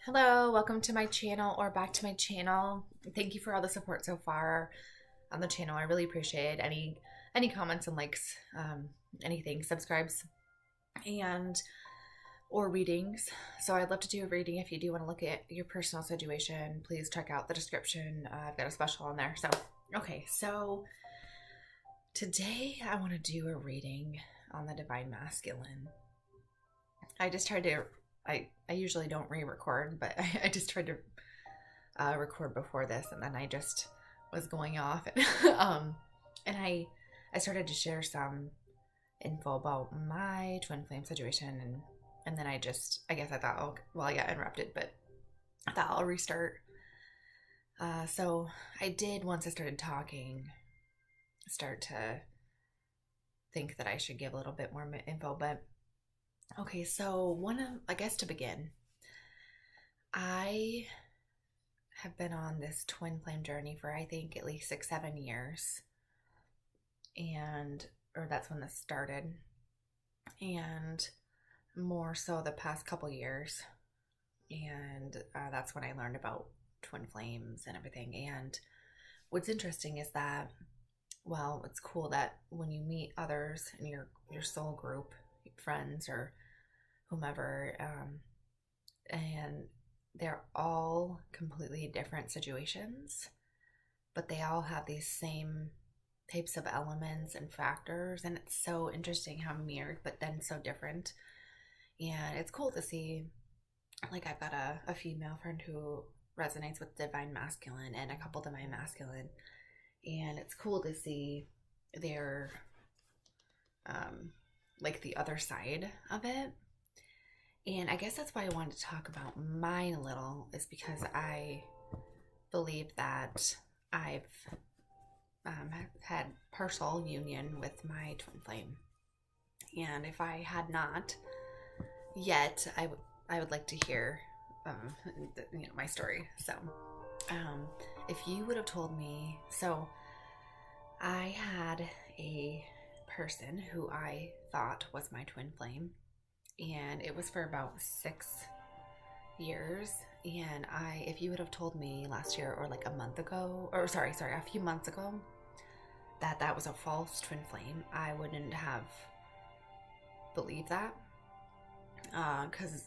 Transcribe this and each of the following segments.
Hello, welcome to my channel or back to my channel. Thank you for all the support so far on the channel. I really appreciate any comments and likes, anything, subscribes, and or readings. So I'd love to do a reading. If you do want to look at your personal situation, please check out the description. I've got a special on there. So today I want to do a reading on the Divine Masculine. I just tried to I usually don't re-record, but I just tried to record before this, and then I just was going off, and I started to share some info about my twin flame situation, and then I guess I thought, oh, well, I got interrupted, but I thought I'll restart. So I did, once I started talking, start to think that I should give a little bit more info, but okay, so I guess to begin, I have been on this twin flame journey for I think at least 6-7 years, or that's when this started, and more so the past couple years, and that's when I learned about twin flames and everything. And what's interesting is that, well, it's cool that when you meet others in your soul group, friends or whomever, and they're all completely different situations, but they all have these same types of elements and factors, and it's so interesting how mirrored but then so different. And it's cool to see, like, I've got a female friend who resonates with Divine Masculine and a couple Divine Masculine, and it's cool to see their like the other side of it. And I guess that's why I wanted to talk about mine a little, is because I believe that I've had partial union with my twin flame. And if I had not yet, I would like to hear my story. So if you would have told me, so I had a person who I thought was my twin flame, and it was for about 6 years. And if you would have told me last year, or like a month ago, or sorry, a few months ago, that was a false twin flame, I wouldn't have believed that, because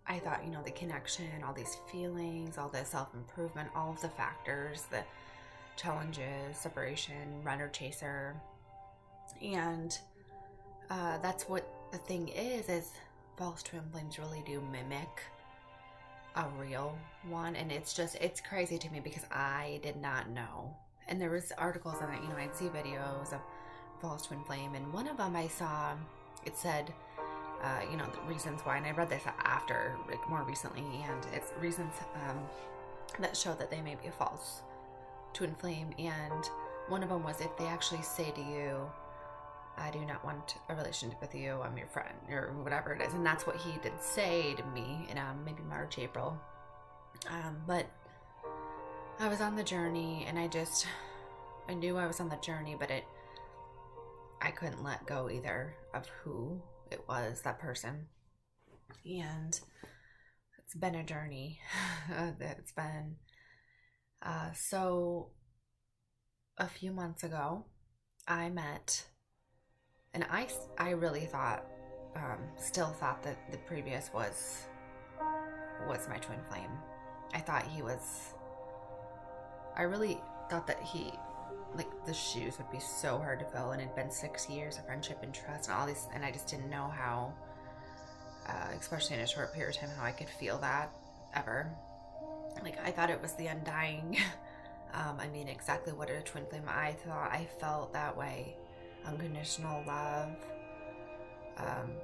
I thought, the connection, all these feelings, all the self-improvement, all of the factors, the challenges, separation, runner chaser, and that's what the thing is false twin flames really do mimic a real one. And it's crazy to me because I did not know. And there was articles on it, I'd see videos of false twin flame, and one of them I saw, it said, the reasons why, and I read this after, like, more recently, and it's reasons that show that they may be a false twin flame. And one of them was if they actually say to you, I do not want a relationship with you, I'm your friend, or whatever it is. And that's what he did say to me in maybe March, April. But I was on the journey, and I knew I was on the journey, but I couldn't let go either of who it was, that person. And it's been a journey. It's been, so a few months ago, I met, and I really thought, still thought that the previous was my twin flame. I really thought that like, the shoes would be so hard to fill, and it'd been 6 years of friendship and trust and all these, and I just didn't know how, especially in a short period of time, how I could feel that ever. Like, I thought it was the undying, exactly what a twin flame, I thought I felt that way. Unconditional love,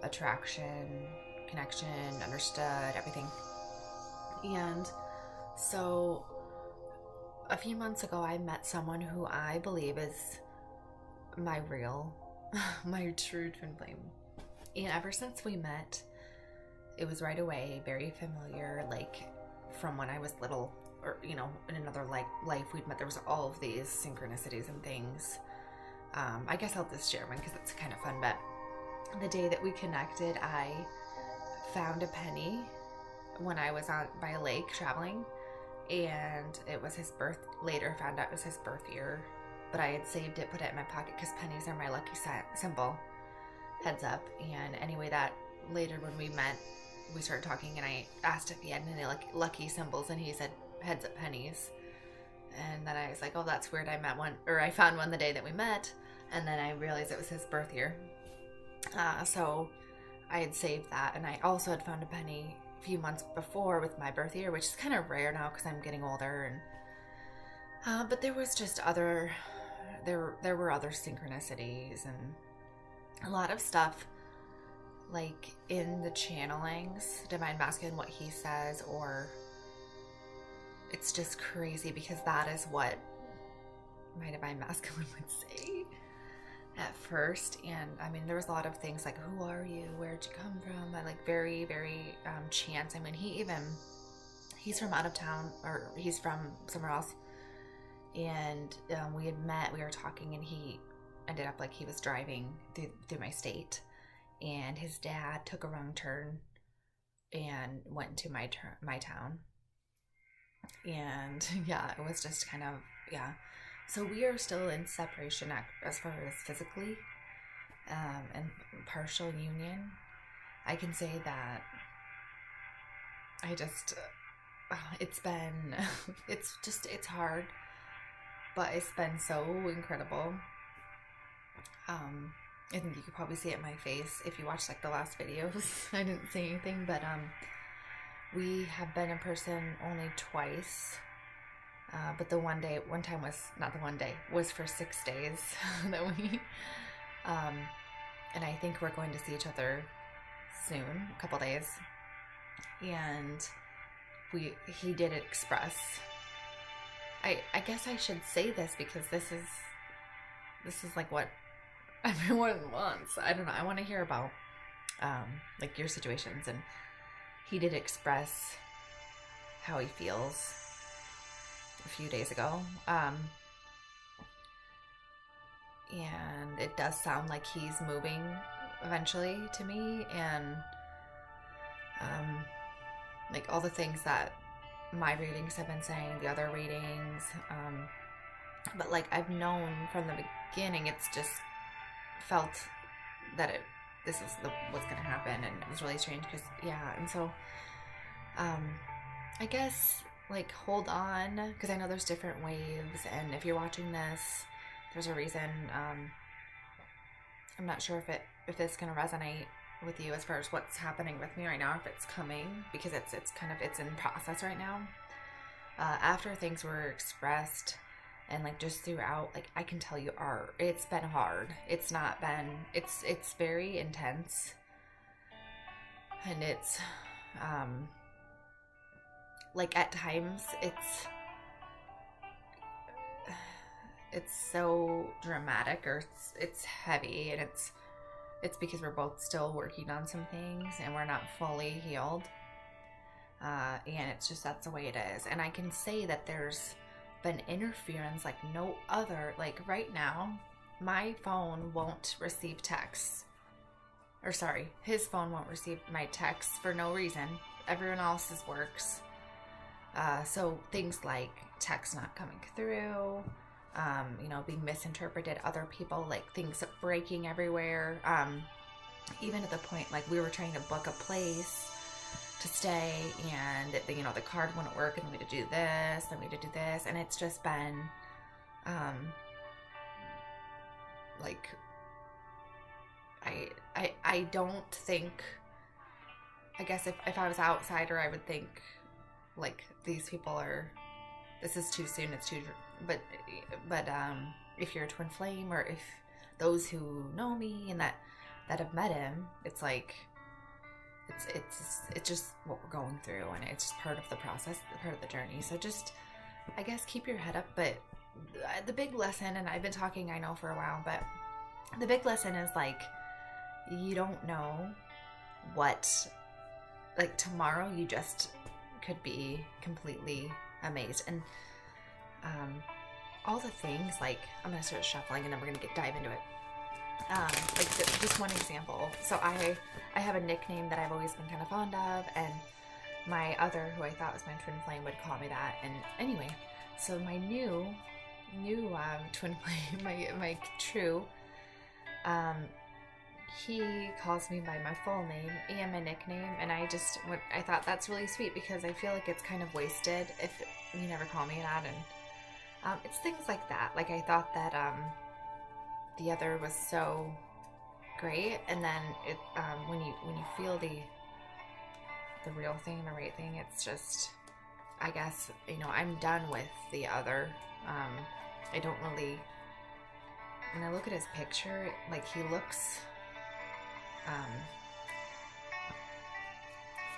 attraction, connection, understood, everything. And so a few months ago, I met someone who I believe is my true twin flame. And ever since we met, it was right away very familiar, like from when I was little, or in another life we'd met. There was all of these synchronicities and things. I guess I'll just share one because it's kind of fun. But the day that we connected, I found a penny when I was on by a lake traveling, and it was his birth. Later found out it was his birth year, but I had saved it, put it in my pocket because pennies are my lucky symbol. Heads up. And anyway, that later when we met, we started talking, and I asked if he had any lucky symbols, and he said heads up pennies. And then I was like, oh, that's weird. I found one the day that we met, and then I realized it was his birth year. So I had saved that, and I also had found a penny a few months before with my birth year, which is kind of rare now because I'm getting older. And but there was just there were other synchronicities and a lot of stuff, like in the channelings, Divine Masculine, what he says, or it's just crazy because that is what my Divine Masculine would say at first. And I mean, there was a lot of things like, who are you? Where'd you come from? And like very, very chance. I mean, he's from out of town, or he's from somewhere else. And we had met, we were talking, and he ended up like he was driving through my state, and his dad took a wrong turn and went to my town. And yeah, it was just kind of, yeah. So we are still in separation as far as physically, and partial union. I can say that I just, it's hard, but it's been so incredible. I think you could probably see it in my face if you watched like the last videos. I didn't say anything, but we have been in person only twice. But one time was for 6 days that we, and I think we're going to see each other soon, a couple days. And he did express, I guess I should say this because this is like what everyone wants. I don't know. I want to hear about, like your situations, and he did express how he feels a few days ago. And it does sound like he's moving eventually to me, and like all the things that my readings have been saying, the other readings, but like I've known from the beginning, it's just felt that this is what's gonna happen, and it was really strange because and so I guess like hold on, because I know there's different waves, and if you're watching this, there's a reason. I'm not sure if this is gonna resonate with you as far as what's happening with me right now, if it's coming, because it's in process right now. After things were expressed, and like just throughout, like I can tell you, it's been hard. It's very intense, and it's like at times it's so dramatic, or it's heavy, and it's because we're both still working on some things and we're not fully healed, and it's just, that's the way it is. And I can say that there's been interference like no other. Like right now, my phone won't receive texts, or sorry, his phone won't receive my texts for no reason. Everyone else's works. So things like text not coming through, being misinterpreted, other people, like things breaking everywhere, even to the point like we were trying to book a place to stay, and the card wouldn't work, and we had to do this, then we had to do this, and it's just been like I don't think, I guess if I was an outsider, I would think like these people this is too soon, it's too, but if you're a twin flame, or if those who know me and that have met him, it's like it's just what we're going through, and it's just part of the process, part of the journey. So just, I guess, keep your head up. But the big lesson, and I've been talking, I know, for a while, but the big lesson is like, you don't know what, like tomorrow you just could be completely amazed. And all the things, like, I'm gonna start shuffling and then we're gonna dive into it. Just one example. So I have a nickname that I've always been kind of fond of, and my other, who I thought was my twin flame, would call me that. And anyway, so my new twin flame, my true, he calls me by my full name and my nickname, and I thought that's really sweet because I feel like it's kind of wasted if you never call me that. And it's things like that. Like, I thought that the other was so great, and then it when you feel the real thing, the right thing, it's just, I guess, I'm done with the other. I don't really, when I look at his picture, like, he looks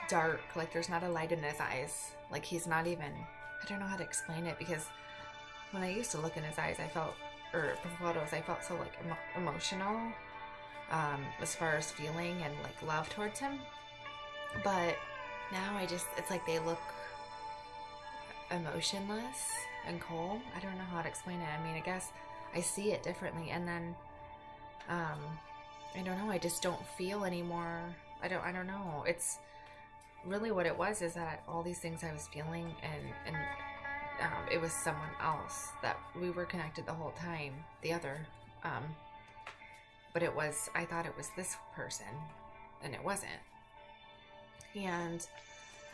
dark, like there's not a light in his eyes, like he's not even, I don't know how to explain it, because when I used to look in his eyes, I felt, or photos, I felt so like emotional, as far as feeling and like love towards him. But now it's like they look emotionless and cold. I don't know how to explain it. I mean, I guess I see it differently, and then I don't know, I just don't feel anymore. I don't know. It's really what it was, is that all these things I was feeling, and it was someone else that we were connected the whole time, the other, but I thought it was this person, and it wasn't. And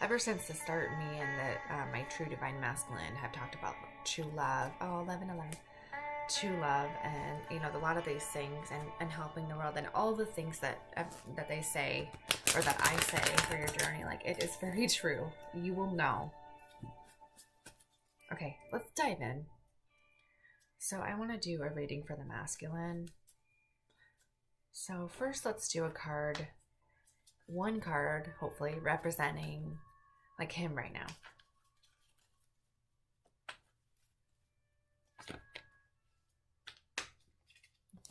ever since the start, me and my true divine masculine have talked about true love, 11/11, true love, and a lot of these things, and helping the world, and all the things that they say, or that I say for your journey. Like, it is very true. You will know. Okay, let's dive in. So I want to do a reading for the masculine. So first, let's do a card, one card, hopefully representing like him right now.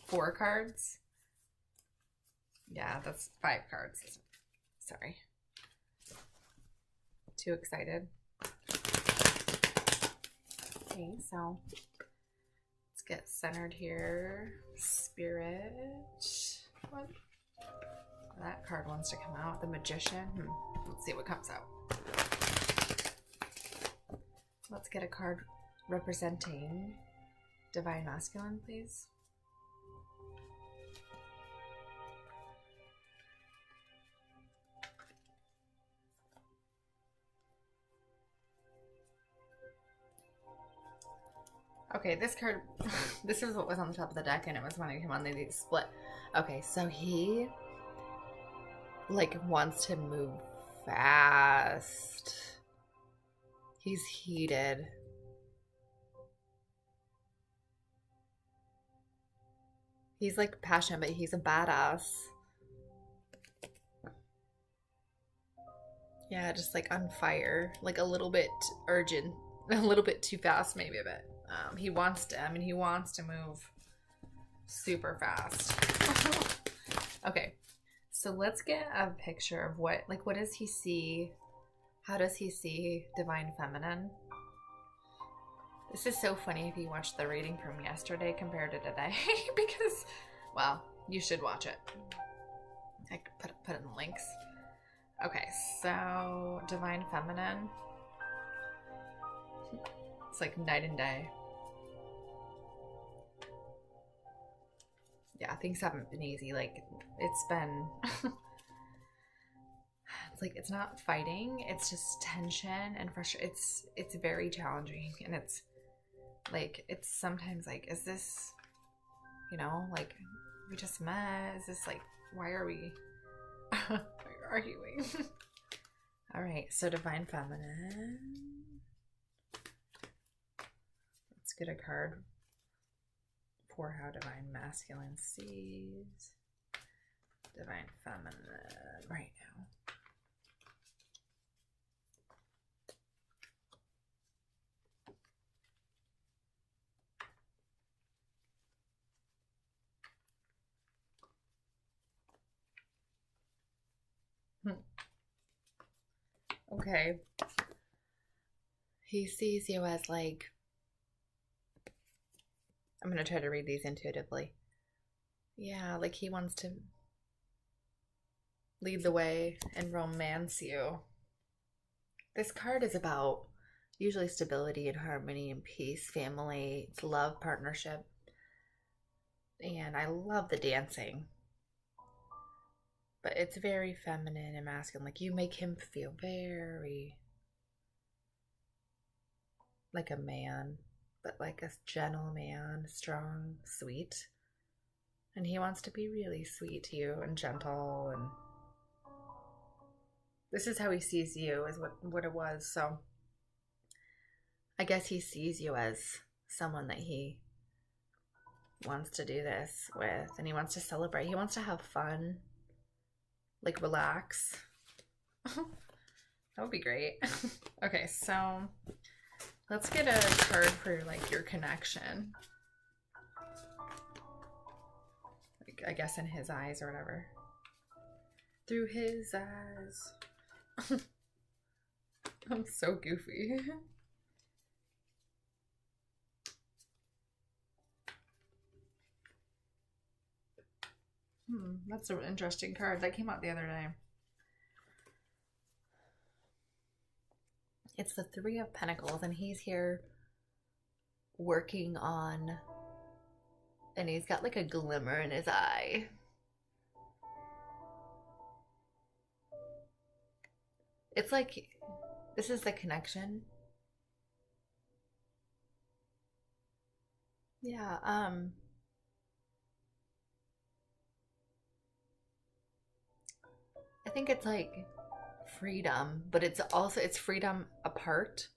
Four cards. Yeah, that's 5 cards. Sorry. Too excited. Okay, so let's get centered here. Spirit. What? That card wants to come out. The Magician. Let's see what comes out. Let's get a card representing Divine Masculine, please. Okay, this card, this is what was on the top of the deck, and it was when I came on, they split. Okay, so he, like, wants to move fast. He's heated. He's, like, passionate, but he's a badass. Yeah, just, like, on fire. Like, a little bit urgent. A little bit too fast, maybe a bit. He wants to move super fast. Okay, so let's get a picture of what does he see? How does he see Divine Feminine? This is so funny if you watched the reading from yesterday compared to today, because, well, you should watch it. I could put in the links. Okay, so Divine Feminine. It's like night and day. Yeah, things haven't been easy. Like, it's been it's like, it's not fighting, it's just tension and frustration. It's very challenging, and it's like, it's sometimes like, is this, like, we just met? Is this like, why are we arguing? All right, so Divine Feminine. Let's get a card for how Divine Masculine sees Divine Feminine right now. Okay. He sees you as, like, I'm going to try to read these intuitively. Yeah, like, he wants to lead the way and romance you. This card is about usually stability and harmony and peace, family, it's love, partnership. And I love the dancing. But it's very feminine and masculine. Like you make him feel very like a man, but like a gentle man, strong, sweet. And he wants to be really sweet to you and gentle, and this is how he sees you, is what it was. So I guess he sees you as someone that he wants to do this with, and he wants to celebrate. He wants to have fun, like relax. That would be great. Okay, so let's get a card for like your connection. Like, I guess in his eyes or whatever. Through his eyes. I'm so goofy. That's an interesting card. That came out the other day. It's the Three of Pentacles, and he's here working on, and he's got like a glimmer in his eye. It's like, this is the connection. Yeah, I think it's like freedom, but it's also, it's freedom apart,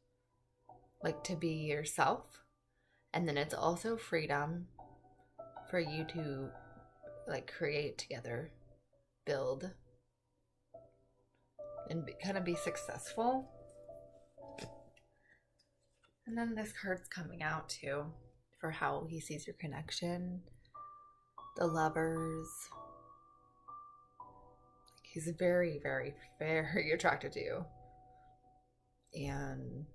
like to be yourself. And then it's also freedom for you to like create together, build, and kind of be successful. And then this card's coming out too for how he sees your connection, the lovers. He's very, very, very attracted to you. And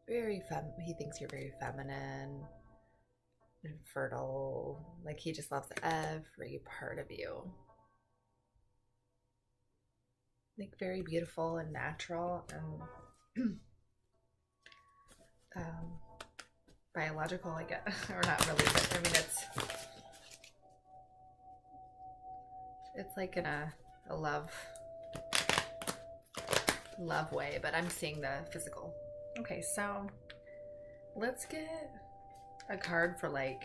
he thinks you're very feminine and fertile. Like he just loves every part of you. Like very beautiful and natural and biological, I guess. Or not really, but I mean it's like in a love way, but I'm seeing the physical. Okay, so let's get a card for like,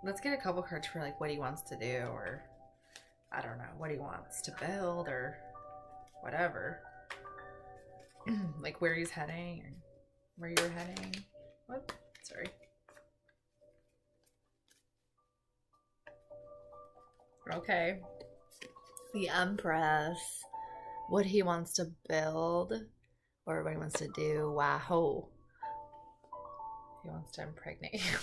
let's get a couple cards for like what he wants to do, or I don't know, what he wants to build or whatever. Like where he's heading, or where you're heading. What? Sorry. Okay. The Empress. What he wants to build or what he wants to do. Wow. He wants to impregnate you.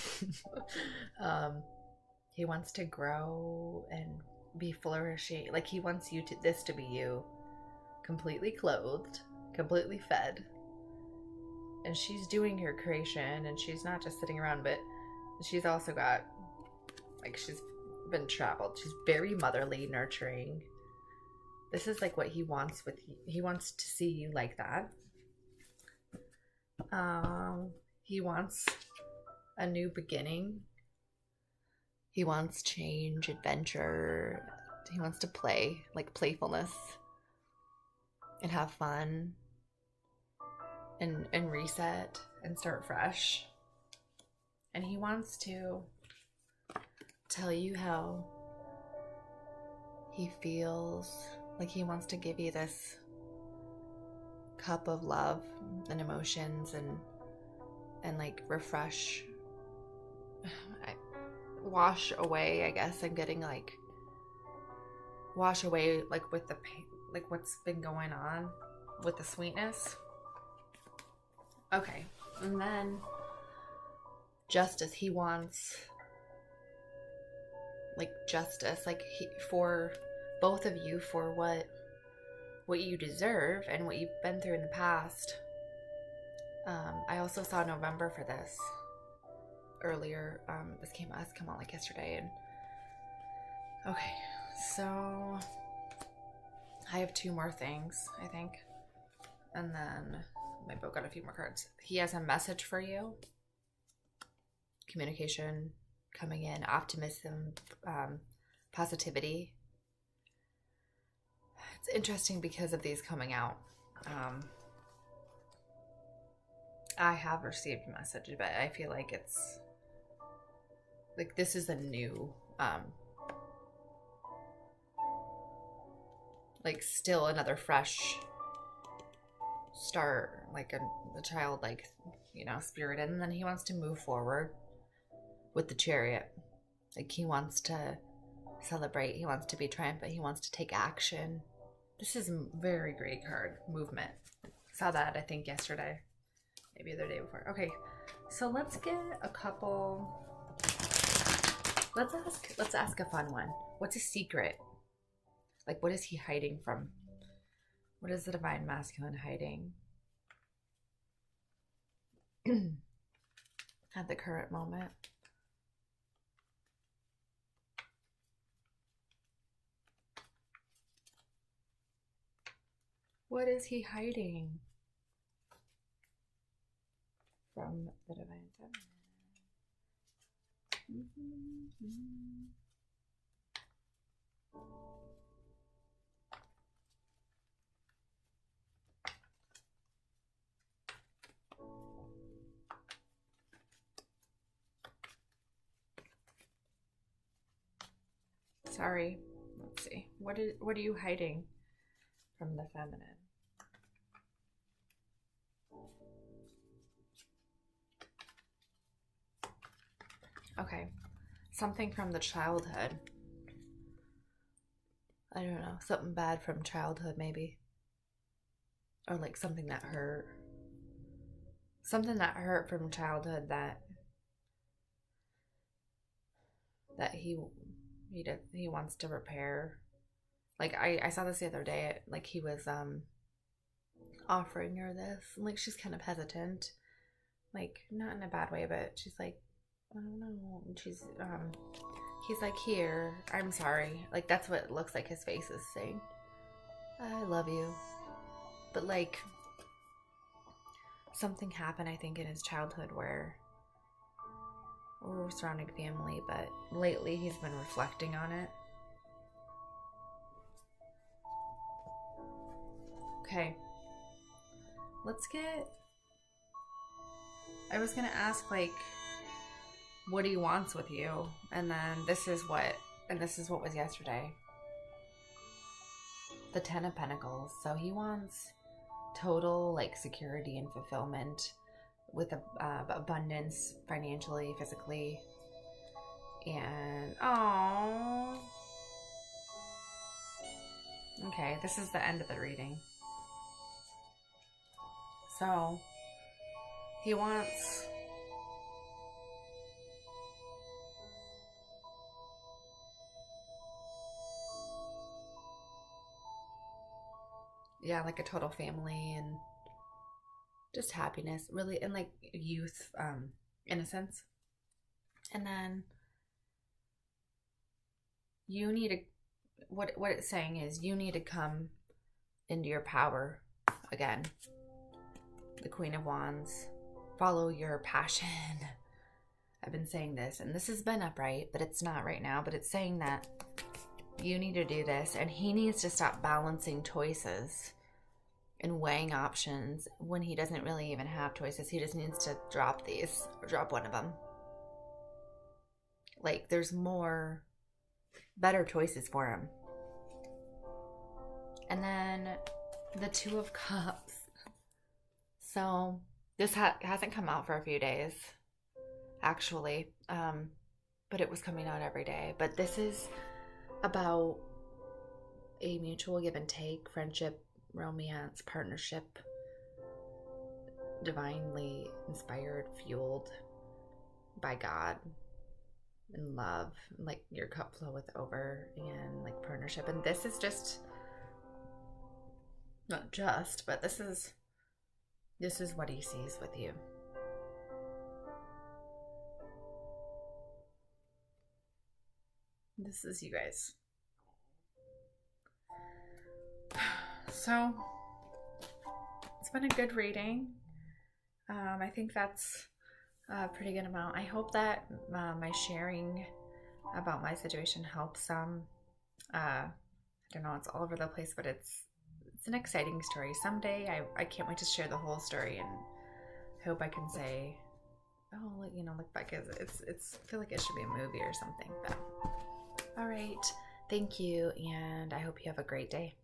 He wants to grow and be flourishing. Like he wants you to, this to be you. Completely clothed, completely fed. And she's doing her creation, and she's not just sitting around, but she's also got, like, she's been traveled. She's very motherly, nurturing. This is like what he wants with you. He wants to see you like that. He wants a new beginning. He wants change, adventure. He wants to play, like playfulness, and have fun, and reset and start fresh. And he wants to tell you how he feels. Like he wants to give you this cup of love and emotions, and like refresh, wash away, I guess. I'm getting like wash away like with the pain, like what's been going on with the sweetness. Okay, and then justice. He wants like justice, like for both of you, for what you deserve and what you've been through in the past. I also saw November for this earlier. This came out like yesterday. And okay, so I have two more things, I think. And then my book got a few more cards. He has a message for you. Communication coming in, optimism, positivity. It's interesting because of these coming out. I have received a message, but I feel like it's like this is a new like still another fresh start, like a child, like, you know, spirited, and then he wants to move forward with the Chariot. Like he wants to celebrate, he wants to be triumphant, he wants to take action. This is a very great card. Movement. Saw that I think yesterday, maybe the day before. Okay, so let's get a couple. Let's ask a fun one. What's his secret? Like, what is he hiding from? What is the Divine Masculine hiding at the current moment? What is he hiding from the Divine Feminine? Sorry. Let's see. What are you hiding from the feminine? Okay. Something from the childhood. I don't know. Something bad from childhood, maybe. Or like something that hurt. Something that hurt from childhood that he wants to repair. Like I saw this the other day. Like he was offering her this, and like she's kind of hesitant. Like not in a bad way, but she's like, I don't know. And she's he's like, here, I'm sorry. Like that's what it looks like his face is saying. I love you. But like something happened, I think, in his childhood where we're surrounding family, but lately he's been reflecting on it. Okay. Let's get... I was gonna ask, like, what he wants with you, and then this is what was yesterday. The Ten of Pentacles. So he wants total, like, security and fulfillment with abundance, financially, physically, and okay, this is the end of the reading. So he wants like a total family and just happiness, really, and like youth, innocence. And then you need to, what it's saying is you need to come into your power again. The Queen of Wands. Follow your passion. I've been saying this, and this has been upright, but it's not right now, but it's saying that you need to do this, and he needs to stop balancing choices and weighing options when he doesn't really even have choices. He just needs to drop these, or drop one of them. Like, there's more better choices for him. And then the Two of Cups. So this hasn't come out for a few days, actually, but it was coming out every day. But this is about a mutual give and take, friendship, romance, partnership, divinely inspired, fueled by God and love, like your cup floweth over, and like partnership. And this is just, not just, but this is what he sees with you. This is you guys. So it's been a good rating. I think that's a pretty good amount. I hope that my sharing about my situation helps some. I don't know, it's all over the place, but it's an exciting story. Someday I can't wait to share the whole story, and I hope I can say, oh, you know, look back, it's I feel like it should be a movie or something. But all right, thank you, and I hope you have a great day.